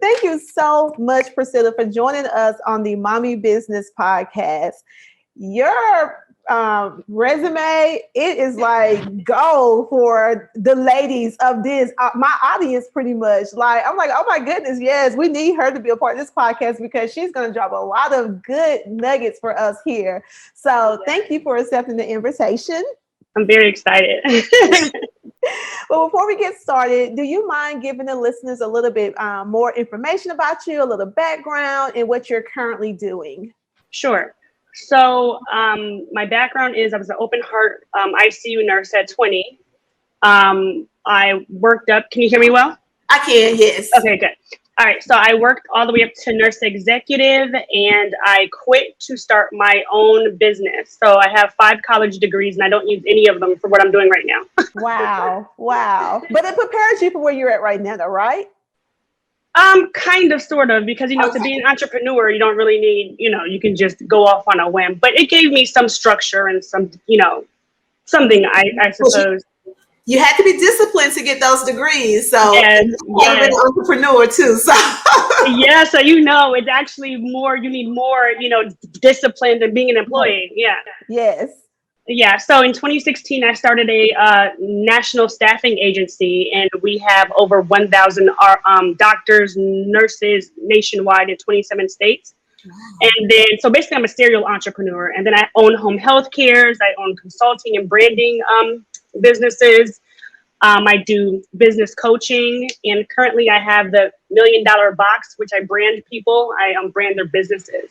Thank you so much, Pricilla, for joining us on the Mommy Business Podcast. Your resume, it is like gold for the ladies of this, my audience pretty much. Like, I'm like, oh my goodness, yes, we need her to be a part of this podcast because she's going to drop a lot of good nuggets for us here. So thank you for accepting the invitation. I'm very excited. Well, before we get started, do you mind giving the listeners a little bit more information about you, a little background, and what you're currently doing? Sure. So my background is I was an open heart ICU nurse at 20. I worked up. Can you hear me well? I can, yes. Okay, good. All right. So I worked all the way up to nurse executive, and I quit to start my own business. So I have 5 college degrees, and I don't use any of them for what I'm doing right now. Wow. But it prepares you for where you're at right now, though, right? Kind of, sort of, because, to be an entrepreneur, you don't really need, you can just go off on a whim. But it gave me some structure and some, something, I suppose. You had to be disciplined to get those degrees. So yes. You're an entrepreneur too. So yeah, so it's actually more, you need more, discipline than being an employee. Yeah. Yes. Yeah. So in 2016, I started a national staffing agency, and we have over 1,000 doctors, nurses nationwide in 27 states. Wow. And then, so basically I'm a serial entrepreneur, and then I own home health cares. I own consulting and branding businesses. I do business coaching, and currently I have the $1 Million Box, which I brand people. I brand their businesses.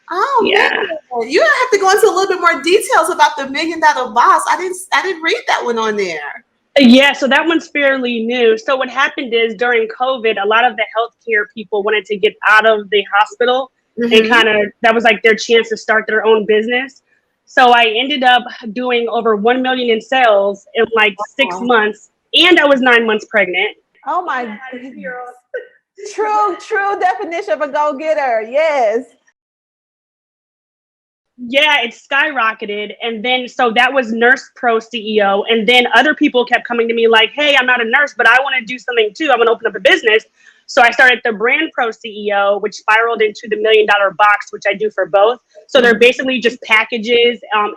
Oh yeah, man. You have to go into a little bit more details about the $1 Million Box. I didn't read that one on there. Yeah, so that one's fairly new. So what happened is during COVID, a lot of the healthcare people wanted to get out of the hospital, and that was like their chance to start their own business. So I ended up doing over 1 million in sales in like 6 months, and I was 9 months pregnant. Oh my goodness. True definition of a go-getter. Yes. Yeah, it skyrocketed. And then, so that was NurseproCEO. And then other people kept coming to me like, hey, I'm not a nurse, but I want to do something too. I want to open up a business. So I started the BrandproCEO, which spiraled into the $1 Million Box, which I do for both. So they're basically just packages. I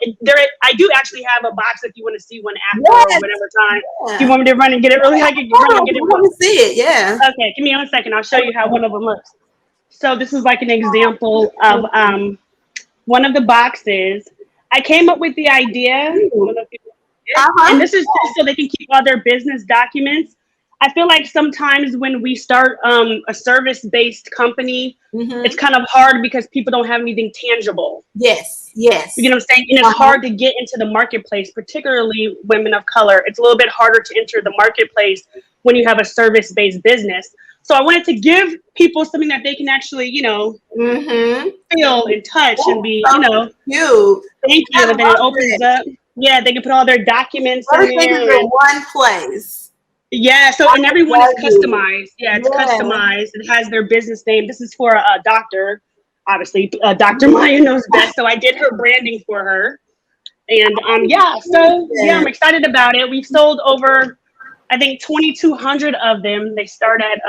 do actually have a box if you want to see one after or whatever time. Yeah. Do you want me to run and get it really? I can run and get it. I want to see it, yeah. Okay, give me 1 second. I'll show you how one of them looks. So this is like an example of one of the boxes. I came up with the idea, and this is just so they can keep all their business documents. I feel like sometimes when we start a service-based company, it's kind of hard because people don't have anything tangible. Yes. You know what I'm saying? And it's hard to get into the marketplace, particularly women of color. It's a little bit harder to enter the marketplace when you have a service-based business. So I wanted to give people something that they can actually, feel and touch and be, Thank you. And then it opens up. Yeah, they can put all their documents in there. In one place. Yeah, so and everyone is customized. Yeah, it's customized. It has their business name. This is for a doctor. Obviously, Dr. Maya knows best. So I did her branding for her. And I'm excited about it. We've sold over, I think, 2,200 of them. They start at,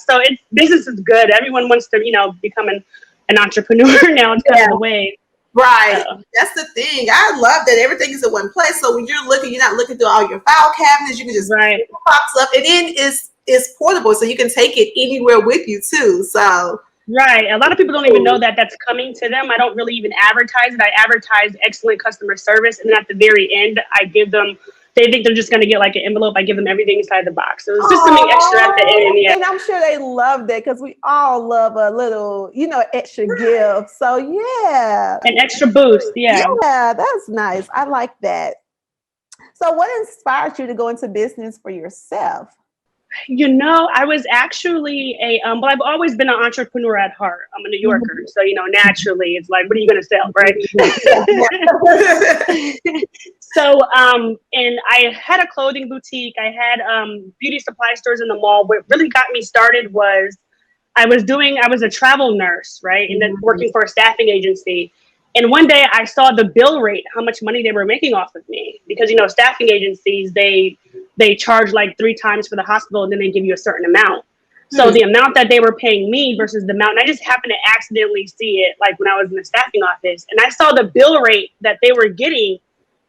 so business is good. Everyone wants to, become an entrepreneur now. It's kind of the way. Right. That's the thing. I love that everything is in one place. So when you're looking, you're not looking through all your file cabinets. You can just pick the box up, and then it's portable, so you can take it anywhere with you too. So right. A lot of people don't even know that that's coming to them. I don't really even advertise it. I advertise excellent customer service, and then at the very end, I give them. They think they're just going to get like an envelope. I give them everything inside the box. So it's just something extra at the end. Yeah. And I'm sure they love that because we all love a little, extra gift. So, yeah. An extra boost. Yeah. Yeah, that's nice. I like that. So what inspired you to go into business for yourself? I was actually I've always been an entrepreneur at heart. I'm a New Yorker. So, naturally it's like, what are you going to sell? Right. So, and I had a clothing boutique. I had beauty supply stores in the mall. What really got me started was I was a travel nurse, right? And then working for a staffing agency. And one day I saw the bill rate, how much money they were making off of me. Because, staffing agencies, they charge like 3 times for the hospital, and then they give you a certain amount. So the amount that they were paying me versus the amount, and I just happened to accidentally see it like when I was in the staffing office, and I saw the bill rate that they were getting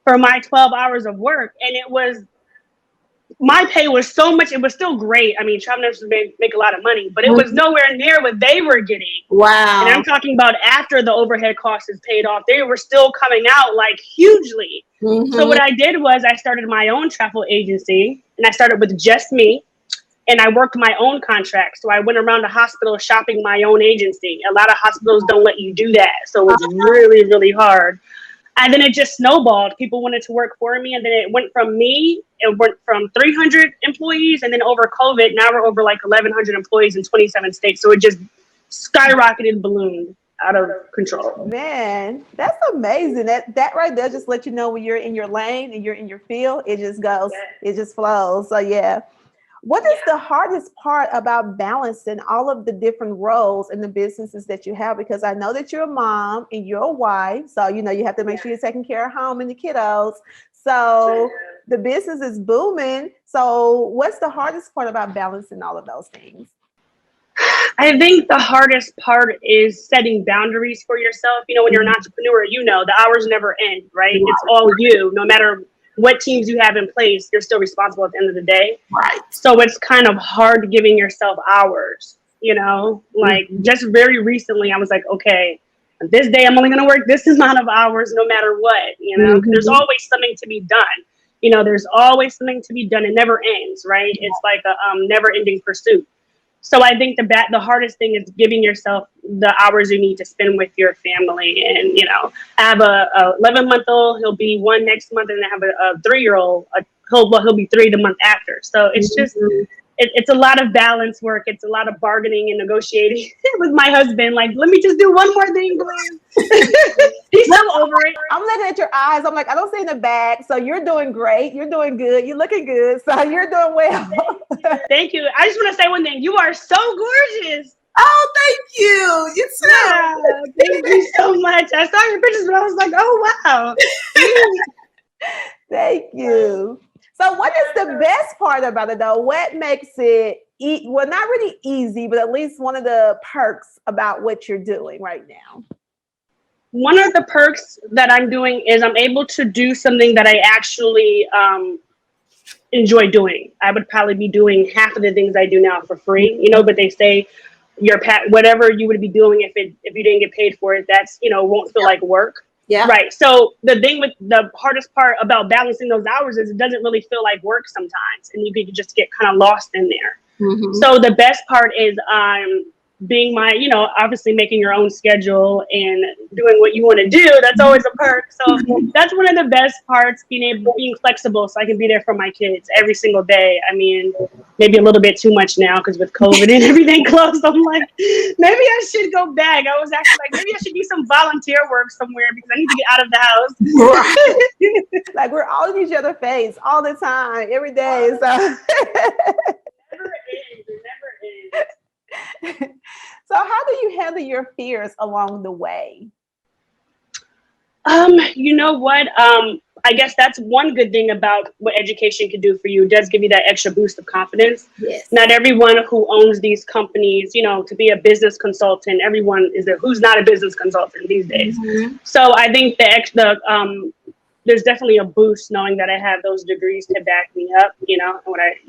for my 12 hours of work, and it was, my pay was so much, it was still great. I mean, travel nurses make a lot of money, but it was nowhere near what they were getting. Wow. And I'm talking about after the overhead cost is paid off, they were still coming out like hugely. So what I did was I started my own travel agency, and I started with just me, and I worked my own contract. So I went around the hospital shopping my own agency. A lot of hospitals don't let you do that. So it's really, really hard. And then it just snowballed. People wanted to work for me. And then it went from 300 employees. And then over COVID, now we're over like 1,100 employees in 27 states. So it just skyrocketed, ballooned out of control. Man, that's amazing. That right there just let you know when you're in your lane and you're in your field, it just goes, it just flows. So yeah. What is the hardest part about balancing all of the different roles in the businesses that you have? Because I know that you're a mom and you're a wife. So, you know, you have to make sure you're taking care of home and the kiddos. So the business is booming. So what's the hardest part about balancing all of those things? I think the hardest part is setting boundaries for yourself. You know, when you're an entrepreneur, you know, the hours never end, right? It's all you, no matter what teams you have in place, you're still responsible at the end of the day. Right. So it's kind of hard giving yourself hours, you know, like just very recently, I was like, okay, this day I'm only going to work this amount of hours, no matter what, you know, there's always something to be done. You know, there's always something to be done. It never ends, right? It's like a never ending pursuit. So I think the hardest thing is giving yourself the hours you need to spend with your family. And, you know, I have a 11-month-old, he'll be 1 next month, and I have a 3-year-old, he'll be 3 the month after. So it's just, it's a lot of balance work. It's a lot of bargaining and negotiating with my husband. Like, let me just do one more thing, please. He's so over it. I'm looking at your eyes. I'm like, I don't see in the back. So you're doing great. You're doing good. You're looking good. So you're doing well. Thank you. I just want to say one thing. You are so gorgeous. Oh, thank you. You too. Yeah, thank you so much. I saw your pictures and I was like, oh, wow. Thank you. So what is the best part about it, though? What makes it, well, not really easy, but at least one of the perks about what you're doing right now? One of the perks that I'm doing is I'm able to do something that I actually enjoy doing. I would probably be doing half of the things I do now for free, you know, but they say whatever you would be doing if you didn't get paid for it, that's, you know, won't feel like work. Yeah. Right. So the thing with the hardest part about balancing those hours is it doesn't really feel like work sometimes, and you could just get kind of lost in there. So the best part is being you know, obviously making your own schedule and doing what you want to do. That's always a perk. So that's one of the best parts, being flexible, so I can be there for my kids every single day. I mean, maybe a little bit too much now because with COVID and everything closed, I'm like, maybe I should go back. I was actually like, maybe I should do some volunteer work somewhere because I need to get out of the house. Like we're all in each other's face all the time, every day. So Never ends. It never ends. So how do you handle your fears along the way? You know what? I guess that's one good thing about what education can do for you. It does give you that extra boost of confidence. Yes. Not Not everyone who owns these companies, you know, to be a business consultant, everyone is there who's not a business consultant these days. So I think there's definitely a boost knowing that I have those degrees to back me up, you know,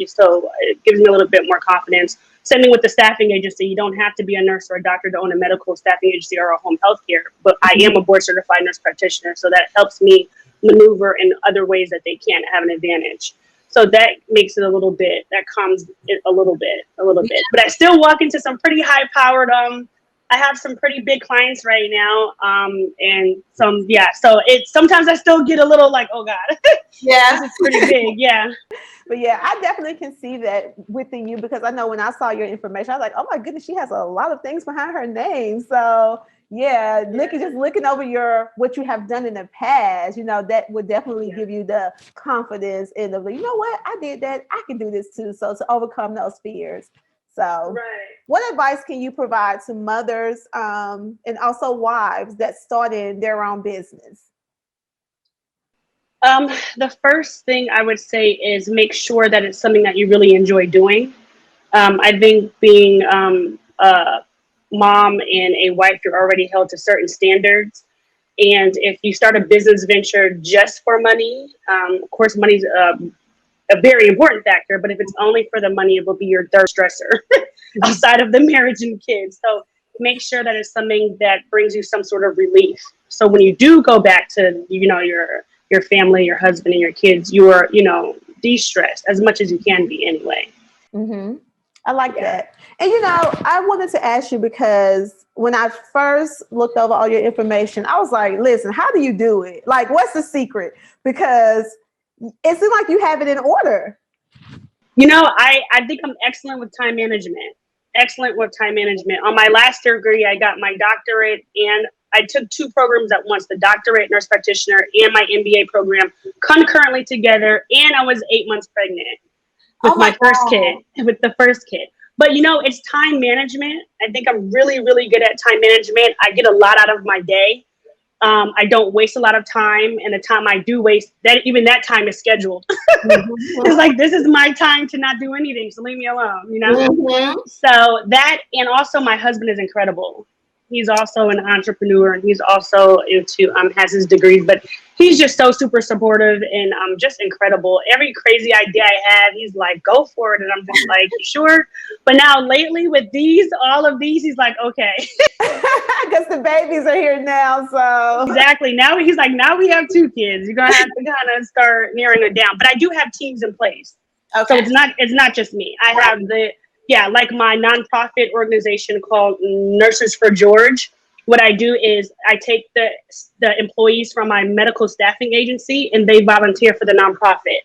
so it gives me a little bit more confidence. Same thing with the staffing agency. You don't have to be a nurse or a doctor to own a medical staffing agency or a home health care, but I am a board certified nurse practitioner. So that helps me maneuver in other ways that they can't have an advantage. So that makes it that calms it a little bit. But I still walk into some pretty high powered, I have some pretty big clients right now. And so sometimes I still get a little like, oh God, yeah, it's pretty big. Yeah. But yeah, I definitely can see that within you, because I know when I saw your information, I was like, oh my goodness, she has a lot of things behind her name. So yeah, looking over what you have done in the past, you know, that would definitely give you the confidence in you know what, I did that, I can do this too. So to overcome those fears. So what advice can you provide to mothers and also wives that started their own business? The first thing I would say is make sure that it's something that you really enjoy doing. I think being a mom and a wife, you're already held to certain standards. And if you start a business venture just for money, of course, money's a very important factor, but if it's only for the money, it will be your third stressor outside of the marriage and kids. So make sure that it's something that brings you some sort of relief. So when you do go back to, your family, your husband and your kids, you are, de-stressed as much as you can be anyway. Mm-hmm. I like that. And, I wanted to ask you because when I first looked over all your information, I was like, listen, how do you do it? Like, what's the secret? Because it seems like you have it in order. I think I'm excellent with time management. On my last degree, I got my doctorate and I took 2 programs at once, the doctorate nurse practitioner and my MBA program concurrently together. And I was 8 months pregnant with the first kid. But it's time management. I think I'm really, really good at time management. I get a lot out of my day. I don't waste a lot of time, and the time I do waste, that time is scheduled. It's like, this is my time to not do anything, so leave me alone, Mm-hmm. So that, and also my husband is incredible. He's also an entrepreneur, and he's also into has his degrees, but he's just so super supportive and just incredible. Every crazy idea I have, he's like, go for it, and I'm just like, sure. But now lately with all of these, he's like, okay. Because the babies are here now, so. Exactly. Now he's like, now we have 2 kids. You're gonna have to kind of start narrowing it down. But I do have teams in place. Okay. So it's not just me. I have like my nonprofit organization called Nurses for George. What I do is I take the employees from my medical staffing agency and they volunteer for the nonprofit.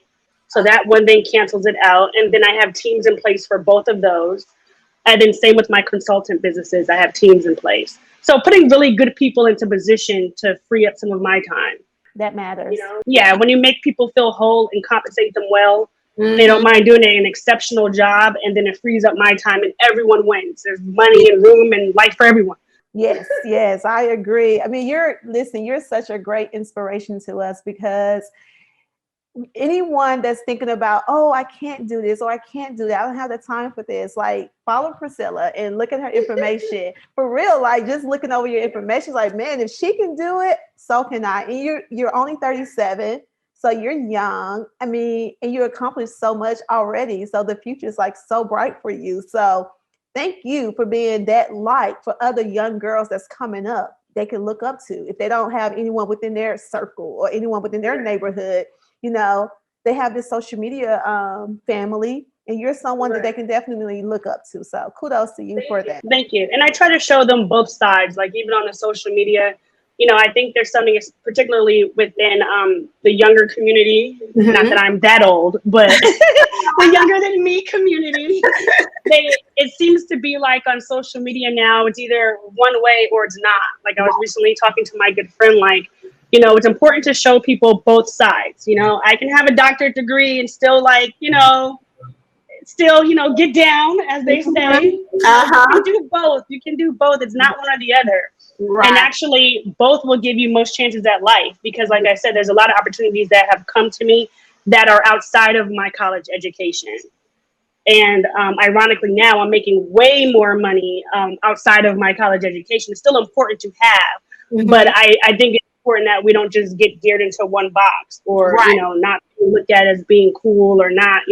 So that one then cancels it out. And then I have teams in place for both of those. And then same with my consultant businesses, I have teams in place. So putting really good people into position to free up some of my time. That matters. Yeah, when you make people feel whole and compensate them well, they don't mind doing an exceptional job, and then it frees up my time and everyone wins. There's money and room and life for everyone. Yes, I agree. I mean, you're such a great inspiration to us because anyone that's thinking about, oh, I can't do this or I can't do that, I don't have the time for this, like follow Pricilla and look at her information. For real, like just looking over your information, like, man, if she can do it, so can I. And you're only 37, so you're young. I mean, and you accomplished so much already. So the future is like so bright for you. So thank you for being that light for other young girls that's coming up, they can look up to. If they don't have anyone within their circle or anyone within their neighborhood, they have this social media family, and you're someone that they can definitely look up to. So kudos to you for that. Thank you. And I try to show them both sides, like even on the social media. I think there's something, particularly within the younger community, not that I'm that old, but the younger than me community, it seems to be like on social media now, it's either one way or it's not. Like I was recently talking to my good friend, like, it's important to show people both sides. I can have a doctorate degree and still get down, as they say. You can do both. It's not one or the other. Right. And actually, both will give you most chances at life because, like I said, there's a lot of opportunities that have come to me that are outside of my college education. And ironically, now I'm making way more money outside of my college education. It's still important to have, but I think it's important that we don't just get geared into one box or, not being looked at as being cool or not,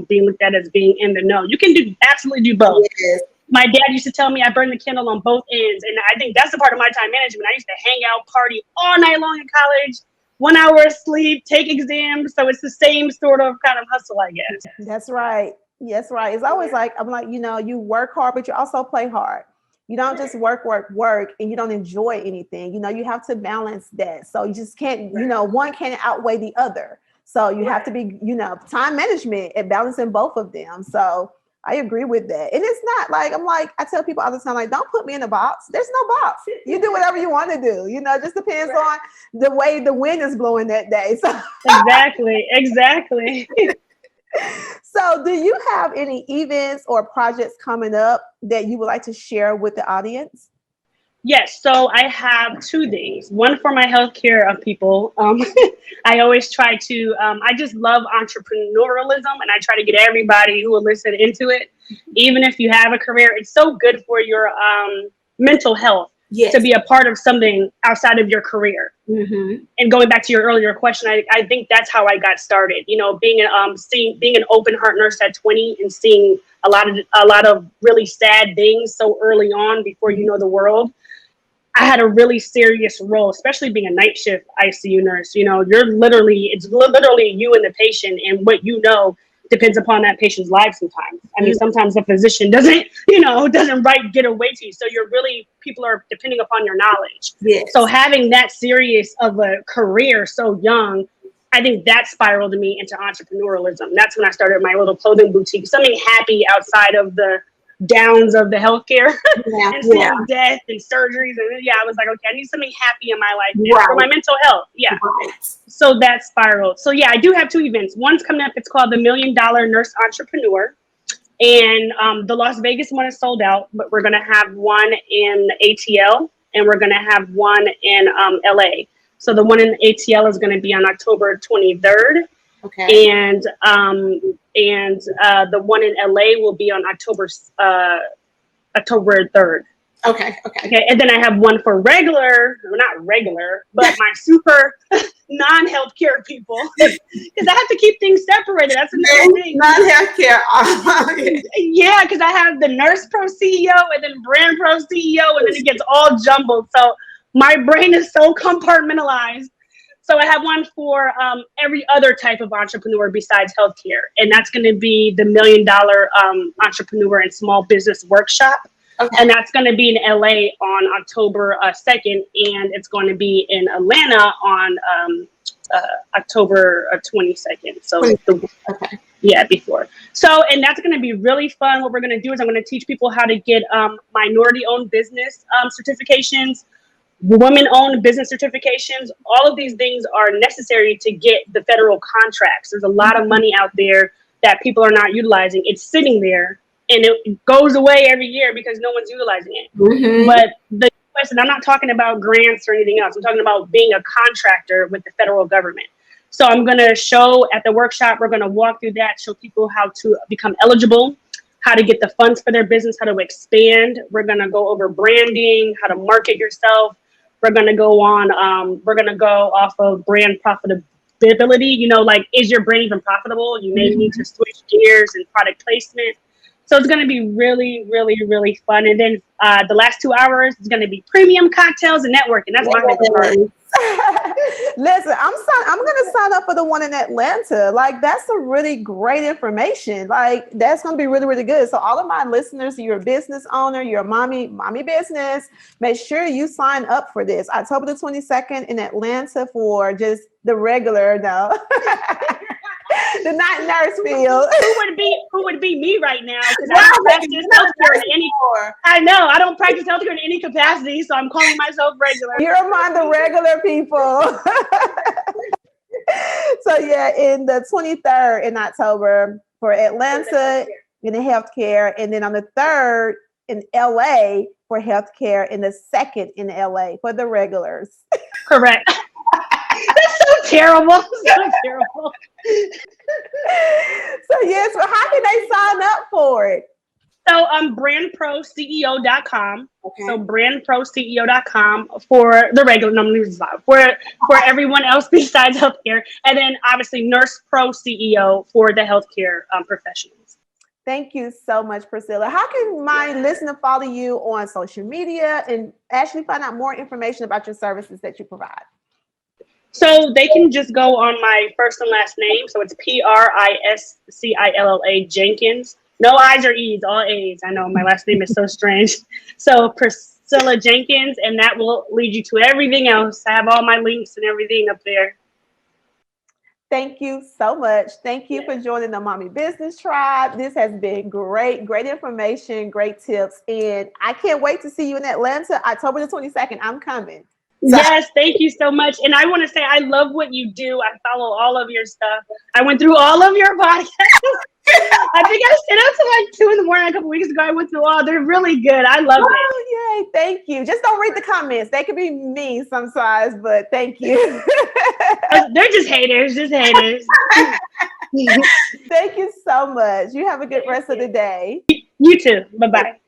being looked at as being in the know. You can absolutely do both. Yes. My dad used to tell me I burned the candle on both ends. And I think that's the part of my time management. I used to hang out, party all night long in college, 1 hour of sleep, take exams. So it's the same sort of kind of hustle, I guess. That's right. Yes, right. It's always like, I'm like, you work hard, but you also play hard. You don't just work, and you don't enjoy anything. You have to balance that. So you just can't, one can't outweigh the other. So you have to be, time management and balancing both of them. So I agree with that. And it's not like, I tell people all the time, like, don't put me in a box. There's no box. You do whatever you want to do. It just depends on the way the wind is blowing that day. So Exactly. So do you have any events or projects coming up that you would like to share with the audience? Yes, so I have 2 things. One for my healthcare people. I always try to, I just love entrepreneurialism, and I try to get everybody who will listen into it. even if you have a career, it's so good for your mental health Yes. to be a part of something outside of your career. Mm-hmm. And going back to your earlier question, I think that's how I got started. You know, being an open heart nurse at 20 and seeing a lot of really sad things so early on before you know the world. I had a really serious role, especially being a night shift ICU nurse. You know, it's literally you and the patient, and what you know depends upon that patient's life sometimes. I mean, sometimes the physician doesn't get away to you. So people are depending upon your knowledge. Yes. So having that serious of a career so young, I think that spiraled me into entrepreneurialism. That's when I started my little clothing boutique, something happy outside of the downs of the healthcare and seeing death and surgeries. And I was like, okay, I need something happy in my life now for my mental health. Yeah. Right. So that spiraled. So I do have 2 events. One's coming up. It's called the $1 Million Nurse Entrepreneur. And the Las Vegas one is sold out, but we're going to have one in ATL and we're going to have one in LA. So the one in ATL is going to be on October 23rd. Okay. And the one in LA will be on October 3rd. Okay. And then I have one for not regular, but my super non-healthcare people, because I have to keep things separated. That's another thing. Non-healthcare. Yeah, because I have the NurseproCEO and then BrandproCEO, and then it gets all jumbled. So my brain is so compartmentalized. So I have one for every other type of entrepreneur besides healthcare. And that's going to be the $1 Million Entrepreneur and Small Business Workshop. Okay. And that's going to be in LA on October 2nd. And it's going to be in Atlanta on October 22nd. So before. So, and that's going to be really fun. What we're going to do is I'm going to teach people how to get minority-owned business certifications, women-owned business certifications. All of these things are necessary to get the federal contracts. There's a lot of money out there that people are not utilizing. It's sitting there and it goes away every year because no one's utilizing it. Mm-hmm. But the question, I'm not talking about grants or anything else. I'm talking about being a contractor with the federal government. So I'm going to show at the workshop, we're going to walk through that, show people how to become eligible, how to get the funds for their business, how to expand. We're going to go over branding, how to market yourself. We're going to go off of brand profitability. You know, like, is your brand even profitable? You may need to switch gears and product placement. So it's going to be really, really, really fun. And then the last 2 hours is going to be premium cocktails and networking. That's my favorite part. Listen, I'm going to sign up for the one in Atlanta. Like, that's a really great information. Like, that's going to be really, really good. So all of my listeners, you're a business owner, you're a mommy business, make sure you sign up for this. October the 22nd in Atlanta for just the regular, the not nurse field. Who would be me right now? Because I don't practice healthcare in any. I know I don't practice healthcare in any capacity, so I'm calling myself regular. You're among the regular people. So in the 23rd in October for Atlanta in the healthcare, and then on the 3rd in LA for healthcare, and the 2nd in LA for the regulars. Correct. That's so terrible. So terrible. So well, how can they sign up for it? So BrandproCEO.com. Okay. So BrandproCEO.com for the regular numbers, for everyone else besides healthcare, and then obviously NurseproCEO for the healthcare professionals. Thank you so much, Pricilla. How can my listener follow you on social media and actually find out more information about your services that you provide? So they can just go on my first and last name. So it's Pricilla Jankans. No I's or E's, all A's. I know my last name is so strange. So Pricilla Jankans, and that will lead you to everything else. I have all my links and everything up there. Thank you so much. Thank you for joining the Mommy Business Tribe. This has been great information, great tips. And I can't wait to see you in Atlanta, October the 22nd. I'm coming. Yes, thank you so much. And I want to say I love what you do. I follow all of your stuff. I went through all of your podcasts. I think I stayed up till like 2 a.m. a couple weeks ago. I went through all. They're really good. I love it. Oh, yay. Thank you. Just don't read the comments. They could be mean sometimes, but thank you. They're just haters. Thank you so much. You have a good rest of the day. You too. Bye-bye. Bye.